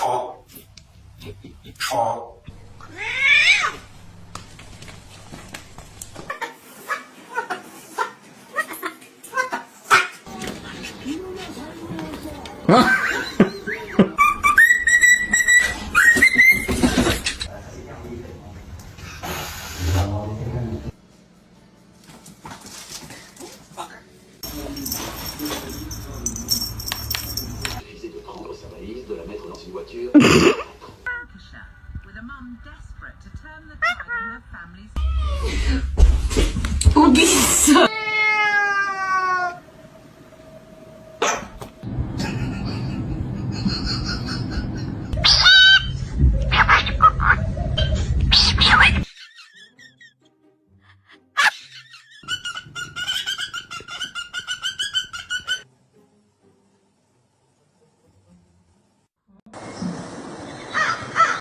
床，床。Il suffisait de prendre sa valise, de la mettre dans une voiture.